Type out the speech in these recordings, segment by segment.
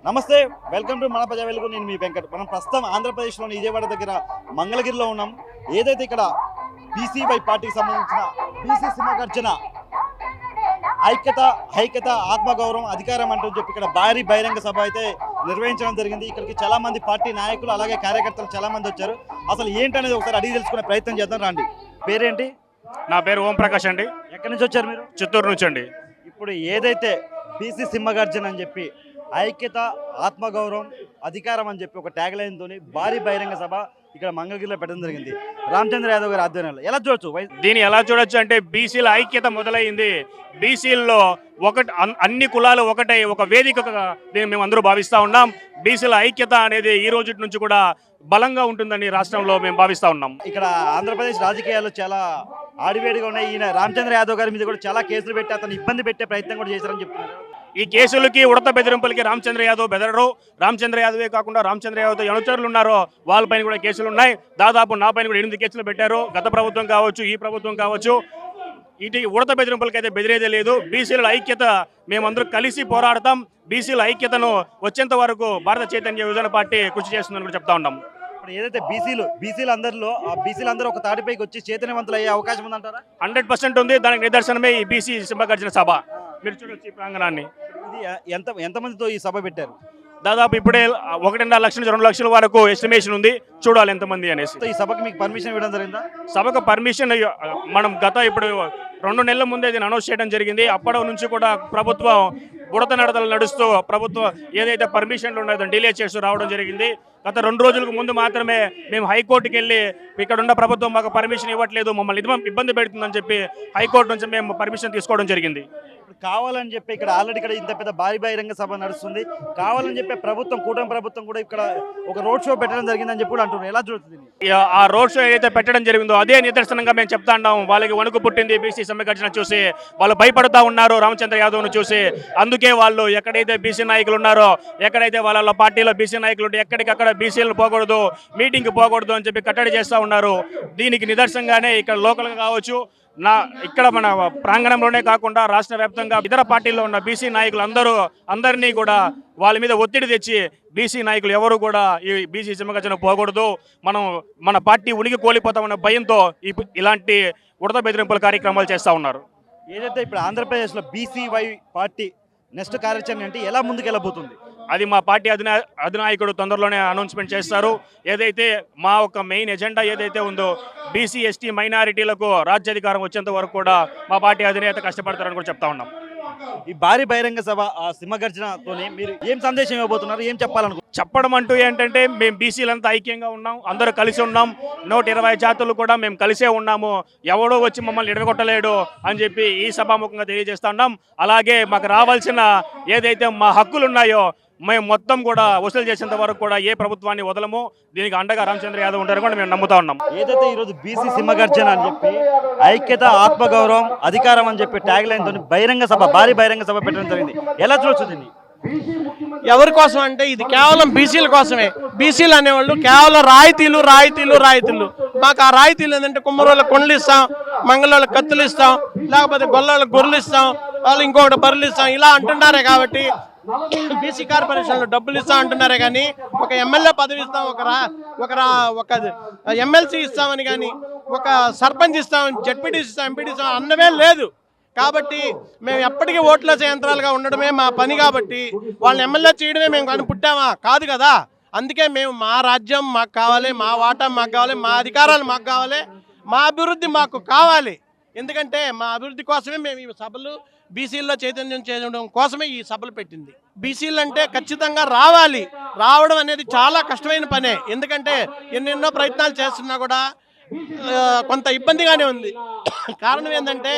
నమస్తే, welcome to మన ప్రజా వెలుగు. నేను మీ వెంకట్. మనం ప్రస్తుతం ఆంధ్రప్రదేశ్లోని విజయవాడ దగ్గర మంగళగిరిలో ఉన్నాం. ఏదైతే ఇక్కడ బీసీవై పార్టీకి సంబంధించిన బీసీ సింహగర్జన ఐక్యత ఆత్మగౌరవం అధికారం అంటూ చెప్పి ఇక్కడ భారీ బహిరంగ సభ అయితే నిర్వహించడం జరిగింది. ఇక్కడికి చాలా మంది పార్టీ నాయకులు అలాగే కార్యకర్తలు చాలా మంది వచ్చారు. అసలు ఏంటనేది ఒకసారి అడిగి తెలుసుకునే ప్రయత్నం చేద్దాం రండి. పేరేంటి? నా పేరు ఓం ప్రకాష్ అండి. ఎక్కడి నుంచి వచ్చారు మీరు? చిత్తూరు నుంచి అండి. ఇప్పుడు ఏదైతే బీసీ సింహగర్జన అని చెప్పి ఐక్యత ఆత్మగౌరవం అధికారం అని చెప్పి ఒక ట్యాగ్ లైన్ తోని భారీ బహిరంగ సభ ఇక్కడ మంగళగిరిలో పెట్టడం జరిగింది. రామచంద్ర యాదవ్ గారి ఆధ్వర్యంలో ఎలా చూడొచ్చు? దీన్ని ఎలా చూడొచ్చు అంటే బీసీల ఐక్యత మొదలైంది. బీసీల్లో అన్ని కులాలు ఒకటై ఒక వేదికగా దీన్ని మేము అందరూ భావిస్తూ ఉన్నాం. బీసీల ఐక్యత అనేది ఈ రోజు నుంచి కూడా బలంగా ఉంటుందని రాష్ట్రంలో మేము భావిస్తూ ఉన్నాం. ఇక్కడ ఆంధ్రప్రదేశ్ రాజకీయాలు చాలా ఆడివేడిగా ఉన్నాయి. ఈయన రామచంద్ర యాదవ్ గారి మీద కూడా చాలా కేసులు పెట్టి అతను ఇబ్బంది పెట్టే ప్రయత్నం కూడా చేశారని చెప్తున్నారు. ఈ కేసులకి ఉడత బెదిరింపులకి రామచంద్ర యాదవ్ బెదరరు. రామచంద్ర యాదవే కాకుండా రామచంద్ర యాదవ్ అనుచరులు ఉన్నారో వాళ్ళపైన కూడా కేసులు ఉన్నాయి. దాదాపు నా పైన కూడా 8 కేసులు పెట్టారు. గత ప్రభుత్వం కావచ్చు, ఈ ప్రభుత్వం కావచ్చు. ఇటు ఉడత బెదిరింపులకి అయితే బెదిరేదే లేదు. బీసీల ఐక్యత మేమందరూ కలిసి పోరాడతాం. బీసీల ఐక్యతను వచ్చేంత వరకు భారత చైతన్య యువజన పార్టీ కృషి చేస్తుందని కూడా చెప్తా ఉన్నాం. ఇప్పుడు ఏదైతే బీసీలందరూ ఒక తాటిపైకి వచ్చి చైతన్యవంతులు అయ్యే అవకాశం ఉందంటారా? 100% ఉంది. దానికి నిదర్శనమే ఈ బీసీ సింహగర్జన సభ. మీరు చూడొచ్చు ఈ ప్రాంగణాన్ని. ఇది ఎంతమందితో ఈ సభ పెట్టారు? దాదాపు ఇప్పుడే 1.5 లక్షల నుంచి 2 లక్షల వరకు ఎస్టిమేషన్ ఉంది. చూడాలి ఎంతమంది అనేసి. ఈ సభకు మీకు పర్మిషన్ ఇవ్వడం జరిగిందా? సభకు పర్మిషన్ మనం ఇప్పుడు 2 నెలల ముందే దీన్ని అనౌన్స్ చేయడం జరిగింది. అప్పటి నుంచి కూడా ప్రభుత్వం బుడత నడతలు నడుస్తూ ప్రభుత్వం ఏదైతే పర్మిషన్లు ఉన్నాయో డిలే చేస్తూ రావడం జరిగింది. గత 2 రోజులకు ముందు మాత్రమే మేము హైకోర్టుకి వెళ్ళి ఇక్కడ ఉన్న ప్రభుత్వం మాకు పర్మిషన్ ఇవ్వట్లేదు, మమ్మల్ని ఇబ్బంది పెడుతుందని చెప్పి హైకోర్టు నుంచి మేము పర్మిషన్ తీసుకోవడం జరిగింది. కావాలని చెప్పి ఇక్కడ ఆల్రెడీ ఇక్కడ ఇంత పెద్ద భారీ బహిరంగ సభ నడుస్తుంది. కావాలని చెప్పి కూటమి ప్రభుత్వం కూడా ఇక్కడ ఒక రోడ్ షో పెట్టడం జరిగిందని చెప్పి కూడా అంటున్నారు. ఎలా చూస్తుంది? ఆ రోడ్ షో ఏదైతే పెట్టడం జరిగిందో అదే నిదర్శనంగా మేము చెప్తా ఉన్నాం. వాళ్ళకి వణుకు పుట్టింది బీసీ సింహగర్జన చూసి. వాళ్ళు భయపడుతూ ఉన్నారు రామచంద్ర యాదవ్ను చూసి. అందుకే వాళ్ళు ఎక్కడైతే బీసీ నాయకులు ఉన్నారో, ఎక్కడైతే వాళ్ళ పార్టీలో బీసీ నాయకులు ఉంటే ఎక్కడికక్కడ బీసీలను పోకూడదు, మీటింగ్కి పోకూడదు అని చెప్పి కట్టడి చేస్తూ ఉన్నారు. దీనికి నిదర్శనంగానే ఇక్కడ లోకల్గా కావచ్చు, ఇక్కడ మన ప్రాంగణంలోనే కాకుండా రాష్ట్ర వ్యాప్తంగా ఇతర పార్టీల్లో ఉన్న బీసీ నాయకులు అందరినీ కూడా వాళ్ళ మీద ఒత్తిడి తెచ్చి బీసీ నాయకులు ఎవరు కూడా ఈ బీసీ సింహగర్జన పోకూడదు, మన పార్టీ ఉనికి కోల్పోతామన్న భయంతో ఇలాంటి ఉడత బెదిరింపుల కార్యక్రమాలు చేస్తూ ఉన్నారు. ఏదైతే ఇప్పుడు ఆంధ్రప్రదేశ్లో బీసీవై పార్టీ నెక్స్ట్ కార్యాచరణ అంటే ఎలా ముందుకెళ్ళబోతుంది? అది మా పార్టీ అధినాయకుడు తొందరలోనే అనౌన్స్మెంట్ చేస్తారు. ఏదైతే మా ఒక మెయిన్ ఎజెండా ఏదైతే ఉందో బీసీ ఎస్టీ మైనారిటీలకు రాజ్యాధికారం వచ్చేంత వరకు కూడా మా పార్టీ అధినేత కష్టపడతారని కూడా చెప్తా ఉన్నాం. ఈ భారీ బహిరంగ సభ సింహగర్జనతో మీరు ఏం సందేశం ఇవ్వబోతున్నారు? ఏం చెప్పడం అంటూ ఏంటంటే మేము బీసీలంతా ఐక్యంగా ఉన్నాం, అందరూ కలిసి ఉన్నాం. 120 జాతులు కూడా మేము కలిసే ఉన్నాము. ఎవడో వచ్చి మమ్మల్ని ఎడగొట్టలేడు అని చెప్పి ఈ సభాముఖంగా తెలియజేస్తా ఉన్నాం. అలాగే మాకు రావాల్సిన ఏదైతే మా హక్కులు ఉన్నాయో మేము మొత్తం కూడా వసూలు చేసేంత వరకు కూడా ఏ ప్రభుత్వాన్ని వదలము. దీనికి అండగా రామచంద్ర యాదవ్ ఉంటారు కూడా మేము నమ్ముతా ఉన్నాం. ఏదైతే ఈరోజు బీసీ సింహగర్జన అని చెప్పి ఐక్యత ఆత్మగౌరవం అధికారం అని చెప్పి ట్యాగ్ లైన్ తోని భారీ బహిరంగ సభ పెట్టడం జరిగింది. ఎలా చూడొచ్చు దీన్ని? ఎవరి కోసం అంటే ఇది కేవలం బీసీల కోసమే. బీసీలు అనేవాళ్ళు కేవలం రాయితీలు. మాకు ఆ రాయితీలు ఏంటంటే కుమ్మరోళ్ళకి కొండలు ఇస్తాం, మంగళోళ్ళకి కత్తులు ఇస్తాం, లేకపోతే గొల్లోళ్ళకి గొర్రెలు ఇస్తాం, వాళ్ళు ఇంకొకటి బర్రెలు ఇస్తాం, ఇలా అంటున్నారే. కాబట్టి బీసీ కార్పొరేషన్లో డబ్బులు ఇస్తాం అంటున్నారే కానీ ఒక ఎమ్మెల్యే పదవి ఇస్తాం, ఒక ఎమ్మెల్సీ ఇస్తామని కానీ ఒక సర్పంచ్ ఇస్తాం, జడ్పీటీసీ ఇస్తాం, ఎంపీటీ ఇస్తాం అన్నమే లేదు. కాబట్టి మేము ఎప్పటికీ ఓట్లేసే యంత్రాలుగా ఉండడమే మా పని. కాబట్టి వాళ్ళని ఎమ్మెల్యే చేయడమే మేము కానీ పుట్టామా కాదు కదా. అందుకే మేము మా రాజ్యం మాకు కావాలి, మా వాటా మాకు కావాలి, మా అధికారాలు మాకు కావాలి, మా అభివృద్ధి మాకు కావాలి. ఎందుకంటే మా అభివృద్ధి కోసమే మేము ఈ సభలు బీసీల్లో చైతన్యం చేయడం కోసమే ఈ సభలు పెట్టింది. బీసీలు అంటే ఖచ్చితంగా రావడం అనేది చాలా కష్టమైన పనే. ఎందుకంటే ఎన్నెన్నో ప్రయత్నాలు చేస్తున్నా కూడా కొంత ఇబ్బందిగానే ఉంది. కారణం ఏంటంటే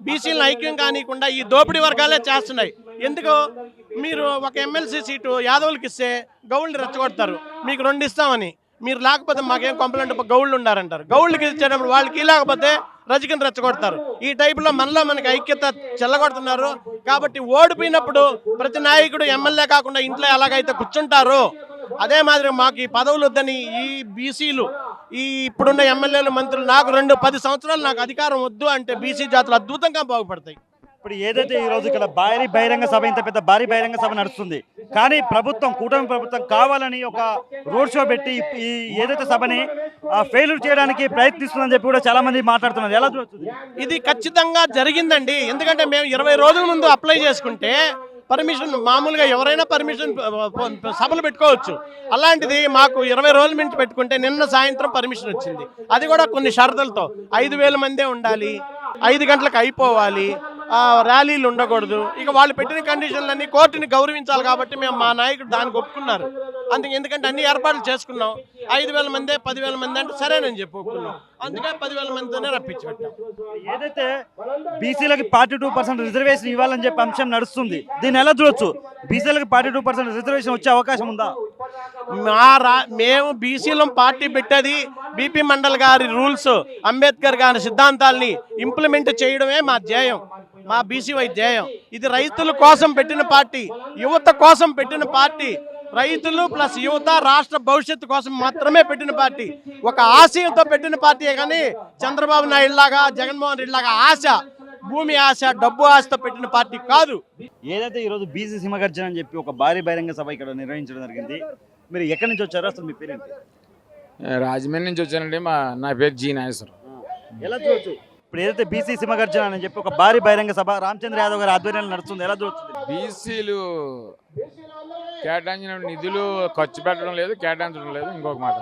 బీసీలను ఐక్యం కానికుండా ఈ దోపిడీ వర్గాలే చేస్తున్నాయి. ఎందుకు మీరు ఒక ఎమ్మెల్సీ సీటు యాదవులకి ఇస్తే గౌళ్ళని రెచ్చగొడతారు, మీకు 2 ఇస్తామని. మీరు లేకపోతే మాకేం కంప్లైంట్ గౌళ్ళు ఉండారంటారు. గౌళ్ళకి ఇచ్చేటప్పుడు వాళ్ళకి లేకపోతే రజకని రెచ్చగొడతారు. ఈ టైపులో మనకి ఐక్యత చెల్లగొడుతున్నారు. కాబట్టి ఓడిపోయినప్పుడు ప్రతి నాయకుడు ఎమ్మెల్యే కాకుండా ఇంట్లో ఎలాగైతే కూర్చుంటారో అదే మాదిరి మాకు ఈ పదవులు వద్దని ఈ బీసీలు ఇప్పుడున్న ఎమ్మెల్యేలు మంత్రులు నాకు 10 సంవత్సరాలు నాకు అధికారం వద్దు అంటే బీసీ జాతులు అద్భుతంగా బాగుపడతాయి. ఇప్పుడు ఏదైతే ఈ రోజు ఇక్కడ భారీ బహిరంగ సభ, ఇంత పెద్ద భారీ బహిరంగ సభ నడుస్తుంది, కానీ ప్రభుత్వం, కూటమి ప్రభుత్వం కావాలని ఒక రోడ్ షో పెట్టి ఈ ఏదైతే సభని ఫెయిల్యూర్ చేయడానికి ప్రయత్నిస్తుందని చెప్పి కూడా చాలా మంది మాట్లాడుతున్నారు. ఎలా చూస్తుంది? ఇది ఖచ్చితంగా జరిగిందండి. ఎందుకంటే మేము 20 రోజుల ముందు అప్లై చేసుకుంటే పర్మిషన్, మామూలుగా ఎవరైనా పర్మిషన్ సభలు పెట్టుకోవచ్చు. అలాంటిది మాకు 20 రోజుల నుంచి పెట్టుకుంటే నిన్న సాయంత్రం పర్మిషన్ వచ్చింది. అది కూడా కొన్ని షరతులతో 5,000 మందే ఉండాలి, 5 గంటలకు అయిపోవాలి, ర్యాలీలు ఉండకూడదు. ఇక వాళ్ళు పెట్టిన కండిషన్లన్నీ కోర్టుని గౌరవించాలి కాబట్టి మేము, మా నాయకుడు దానికి ఒప్పుకున్నారు. అందుకే, ఎందుకంటే అన్ని ఏర్పాట్లు చేసుకున్నాం. 5,000 మందే 10,000 మంది అంటే సరేనని చెప్పి ఒప్పుకున్నాం. అందుకే 10,000 మందితోనే రప్పించి పెట్టాం. ఏదైతే బీసీలకి 42% రిజర్వేషన్ ఇవ్వాలని చెప్పి అంశం నడుస్తుంది, దీన్ని ఎలా చూడొచ్చు? బీసీలకి 42% రిజర్వేషన్ వచ్చే అవకాశం ఉందా? మేము బీసీలం పార్టీ పెట్టేది బీపీ మండల్ గారి రూల్స్, అంబేద్కర్ గారి సిద్ధాంతాల్ని ఇంప్లిమెంట్ చేయడమే మా ధ్యేయం, మా బీసీవై ధ్యేయం. ఇది రైతుల కోసం పెట్టిన పార్టీ, యువత కోసం పెట్టిన పార్టీ. రైతులు ప్లస్ యువత, రాష్ట్ర భవిష్యత్తు కోసం మాత్రమే పెట్టిన పార్టీ. ఒక ఆశయంతో పెట్టిన పార్టీయే కానీ చంద్రబాబు నాయుడు లాగా, జగన్మోహన్ రెడ్డి లాగా ఆశ, భూమి ఆశ, డబ్బు ఆశతో పెట్టిన పార్టీ కాదు. ఏదైతే ఈరోజు బీసీ సింహగర్జన అని చెప్పి ఒక భారీ బహిరంగ సభ ఇక్కడ నిర్వహించడం జరిగింది, మీరు ఎక్కడి నుంచి వచ్చారో, అసలు మీ పేరేంటి? రాజమండ్రి నుంచి వచ్చానండి. నా పేరు జీ నాగేశ్వరం. ఎలా చూడొచ్చు? ఇప్పుడు ఏదైతే బీసీ సింహగర్జన అని చెప్పి ఒక భారీ బహిరంగ సభ రామచంద్ర యాదవ్ గారి ఆధ్వర్యంలో నడుస్తుంది, ఎలా చూస్తుంది? బీసీలు కేటాయించిన నిధులు ఖర్చు పెట్టడం లేదు, కేటాయించడం లేదు. ఇంకొక మాట,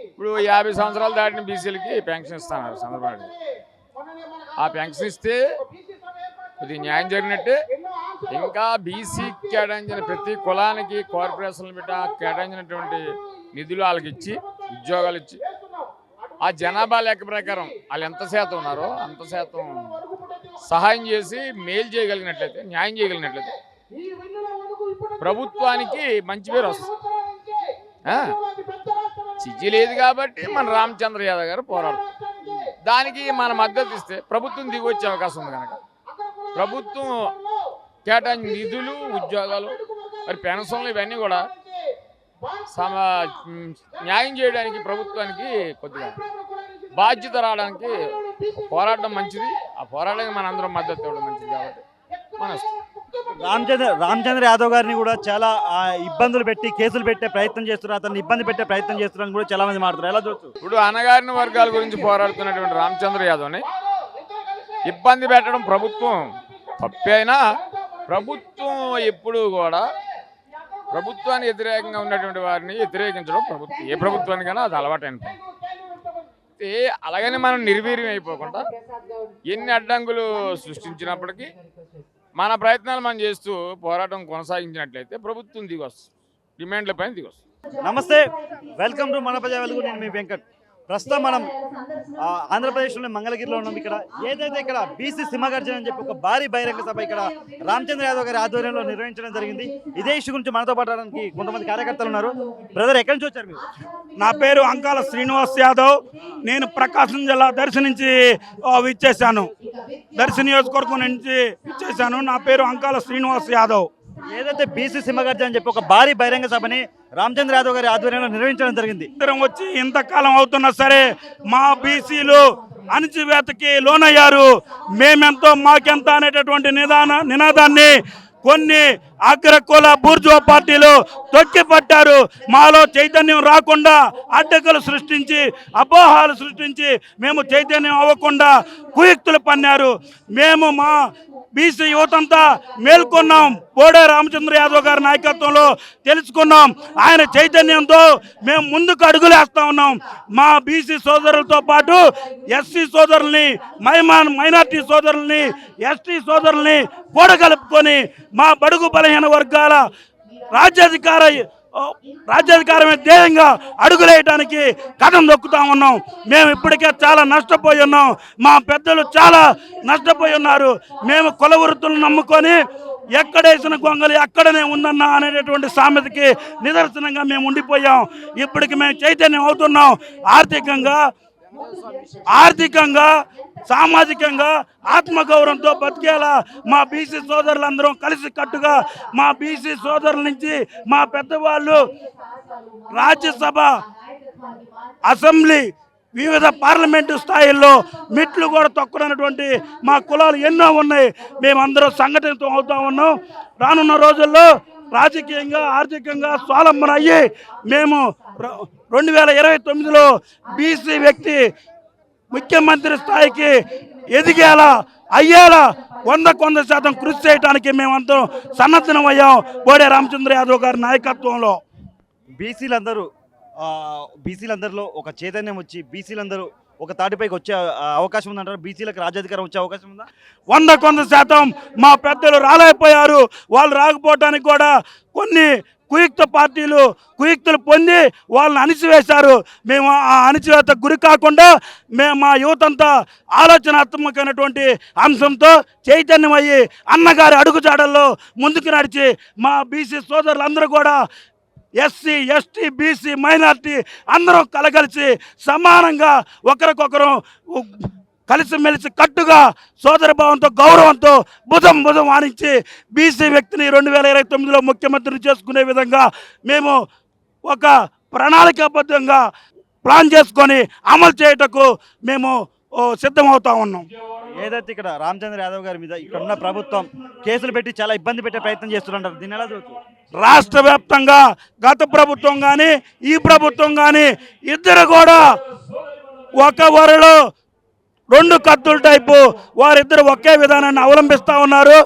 ఇప్పుడు 50 సంవత్సరాలు దాటిన బీసీలకి పెన్షన్ ఇస్తున్నారు చంద్రబాబు. ఆ పెన్షన్ ఇస్తే ఇది న్యాయం జరిగినట్టే. ఇంకా బీసీ కేటాయించిన ప్రతి కులానికి కార్పొరేషన్లు పెట్టి కేటాయించినటువంటి నిధులు వాళ్ళకి ఇచ్చి, ఉద్యోగాలు ఇచ్చి, ఆ జనాభా లెక్క ప్రకారం వాళ్ళు ఎంత శాతం ఉన్నారో అంత శాతం సహాయం చేసి మేలు చేయగలిగినట్లయితే, న్యాయం చేయగలిగినట్లయితే ప్రభుత్వానికి మంచి పేరు వస్తుంది. చిజ్జి లేదు కాబట్టి మన రామచంద్ర యాదవ్ గారు పోరాడుతారు. దానికి మన మద్దతు ఇస్తే ప్రభుత్వం దిగి వచ్చే అవకాశం ఉంది. కనుక ప్రభుత్వం కేటాయించిన నిధులు, ఉద్యోగాలు, మరి పెన్షన్లు ఇవన్నీ కూడా న్యాయం చేయడానికి ప్రభుత్వానికి కొద్దిగా బాధ్యత రావడానికి పోరాటం మంచిది. ఆ పోరాటానికి మన అందరం మద్దతు ఇవ్వడం మంచిది. కాబట్టి మన రామచంద్ర యాదవ్ గారిని కూడా చాలా ఇబ్బందులు పెట్టి, కేసులు పెట్టే ప్రయత్నం చేస్తున్నారు, అతన్ని ఇబ్బంది పెట్టే ప్రయత్నం చేస్తున్నారని కూడా చాలా మంది మాట్లాడుతున్నారు. ఎలా చూడొచ్చు? ఇప్పుడు అణగారిన వర్గాల గురించి పోరాడుతున్నటువంటి రామచంద్ర యాదవ్ని ఇబ్బంది పెట్టడం ప్రభుత్వం తప్పే అయినా, ప్రభుత్వం ఎప్పుడు కూడా ప్రభుత్వానికి వ్యతిరేకంగా ఉన్నటువంటి వారిని వ్యతిరేకించడం ప్రభుత్వం, ఏ ప్రభుత్వానికైనా అది అలవాటైన పని. అలాగని మనం నిర్వీర్యం అయిపోకుండా ఎన్ని అడ్డంకులు సృష్టించినప్పటికీ మన ప్రయత్నాలు మనం చేస్తూ పోరాటం కొనసాగించినట్లయితే ప్రభుత్వం దిగొస్తుంది, డిమాండ్ల పైన దిగొస్తుంది. నమస్తే, వెల్కమ్ టు మన ప్రజా వెలుగు. నేను మీ వెంకట్. ప్రస్తుతం మనం ఆంధ్రప్రదేశ్లోని మంగళగిరిలో ఉన్నాం. ఇక్కడ ఏదైతే ఇక్కడ బీసీ సింహగర్జన అని చెప్పి ఒక భారీ బహిరంగ సభ ఇక్కడ రామచంద్ర యాదవ్ గారి ఆధ్వర్యంలో నిర్వహించడం జరిగింది. ఇదే ఇష్యూ గురించి మనతో పాటు కొంతమంది కార్యకర్తలు ఉన్నారు. బ్రదర్, ఎక్కడి నుంచి వచ్చారు మీరు? నా పేరు అంకాల శ్రీనివాస్ యాదవ్. నేను ప్రకాశం జిల్లా దర్శి నుంచి ఇచ్చేసాను, దర్శి నియోజకవర్గం నుంచి ఇచ్చేసాను. నా పేరు అంకాల శ్రీనివాస్ యాదవ్. ఏదైతే బీసీ సింహగర్జన అని చెప్పి ఒక భారీ బహిరంగ సభని రామచంద్ర యాదవ్ గారి ఆధ్వర్యంలో నిర్వహించడం జరిగింది. ఇద్దరం వచ్చి ఇంతకాలం అవుతున్నా సరే మా బీసీలు అణచివేతకి లోనయ్యారు. మేమెంతో మాకెంత అనేటటువంటి నినాదాన్ని కొన్ని అగ్రకుల బూర్జువా పార్టీలు తొక్కిపట్టారు. మాలో చైతన్యం రాకుండా అడ్డకలు సృష్టించి, అపోహాలు సృష్టించి మేము చైతన్యం అవ్వకుండా కుయుక్తులు పన్నారు. మేము మా బీసీ యువతంతా మేల్కొన్నాం. బోడే రామచంద్ర యాదవ్ గారి నాయకత్వంలో తెలుసుకున్నాం. ఆయన చైతన్యంతో మేము ముందుకు అడుగులేస్తా ఉన్నాం. మా బీసీ సోదరులతో పాటు ఎస్సీ సోదరుల్ని, మైనార్టీ సోదరుల్ని, ఎస్టీ సోదరుల్ని కూడగలుపుకొని మా బడుగు బలహీన వర్గాల రాజ్యాధికారమే ధ్యేయంగా అడుగులేయడానికి కథం దొక్కుతా ఉన్నాం. మేము ఇప్పటికే చాలా నష్టపోయి ఉన్నాం. మా పెద్దలు చాలా నష్టపోయి ఉన్నారు. మేము కుల వృత్తులను నమ్ముకొని ఎక్కడేసిన గొంగలి అక్కడనే ఉందన్న అనేటటువంటి సామెతకి నిదర్శనంగా మేము ఉండిపోయాం. ఇప్పటికి మేము చైతన్యం అవుతున్నాం. ఆర్థికంగా, సామాజికంగా ఆత్మగౌరవంతో బతికేలా మా బీసీ సోదరులందరం కలిసి కట్టుగా మా బీసీ సోదరుల నుంచి మా పెద్దవాళ్ళు రాజ్యసభ, అసెంబ్లీ వివిధ పార్లమెంటు స్థాయిల్లో మెట్లు కూడా తొక్కనటువంటి మా కులాలు ఎన్నో ఉన్నాయి. మేమందరం సంఘటితం అవుతా ఉన్నాం. రానున్న రోజుల్లో రాజకీయంగా ఆర్థికంగా స్వావలంబన అయ్యి మేము 2029లో బీసీ వ్యక్తి ముఖ్యమంత్రి స్థాయికి ఎదిగేలా అయ్యేలా 100% కృషి చేయడానికి మేమందరం సన్నద్ధమయ్యాం బోడే రామచంద్ర యాదవ్ గారి నాయకత్వంలో. బీసీలందరిలో ఒక చైతన్యం వచ్చి బీసీలందరూ ఒక తాటిపైకి వచ్చే అవకాశం ఉందంటారు. బీసీలకు రాజ్యాధికారం వచ్చే అవకాశం ఉందా? 100% మా పెద్దలు రాలేకపోయారు. వాళ్ళు రాకపోవడానికి కూడా కొన్ని కుయుక్తులు పొంది వాళ్ళని అణిచివేశారు. మేము ఆ అణిచివేత గురి కాకుండా మా యువతంతా ఆలోచనాత్మకమైనటువంటి అంశంతో చైతన్యమయ్యి అన్నగారి అడుగుజాడల్లో ముందుకు నడిచి మా బీసీ సోదరులందరూ కూడా ఎస్సీ ఎస్టీ బీసీ మైనార్టీ అందరం కలగలిసి సమానంగా ఒకరికొకరు కలిసిమెలిసి కట్టుగా సోదరభావంతో గౌరవంతో భుజం ఆనించి బీసీ వ్యక్తిని 2029లో ముఖ్యమంత్రిని చేసుకునే విధంగా మేము ఒక ప్రణాళికాబద్ధంగా ప్లాన్ చేసుకొని అమలు చేయటకు మేము సిద్ధమవుతా ఉన్నాం. ఏదైతే ఇక్కడ రామచంద్ర యాదవ్ గారి మీద ఇక్కడ ఉన్న ప్రభుత్వం కేసులు పెట్టి చాలా ఇబ్బంది పెట్టే ప్రయత్నం చేస్తున్నారు, దీన్ని ఎలా చూడొచ్చు? రాష్ట్ర వ్యాప్తంగా గత ప్రభుత్వం కానీ ఈ ప్రభుత్వం కానీ ఇద్దరు కూడా ఒక వరలో రెండు కత్తుల టైపు వారిద్దరు ఒకే విధానాన్ని అవలంబిస్తూ ఉన్నారు.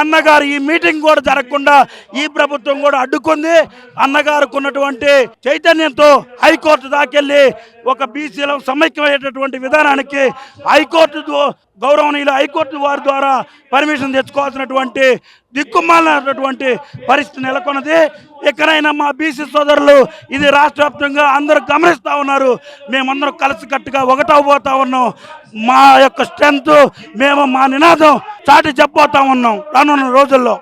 అన్నగారు ఈ మీటింగ్ కూడా జరగకుండా ఈ ప్రభుత్వం కూడా అడ్డుకుంది. అన్నగారికి ఉన్నటువంటి చైతన్యంతో హైకోర్టు దాకెళ్ళి ఒక బీసీలో సమైక్యమయ్యేటటువంటి విధానానికి గౌరవనీయులు హైకోర్టు వారి ద్వారా పర్మిషన్ తెచ్చుకోవాల్సినటువంటి దిక్కుమాలినటువంటి పరిస్థితి నెలకొన్నది. ఎక్కడైనా మా బీసీ సోదరులు ఇది రాష్ట్ర వ్యాప్తంగా అందరూ గమనిస్తూ ఉన్నారు. మేమందరం కలిసికట్టుగా ఒకటవబోతా ఉన్నాం. మా యొక్క స్ట్రెంత్ మేము మా నినాదం చాటి చెప్పబోతా ఉన్నాం రానున్న రోజుల్లో.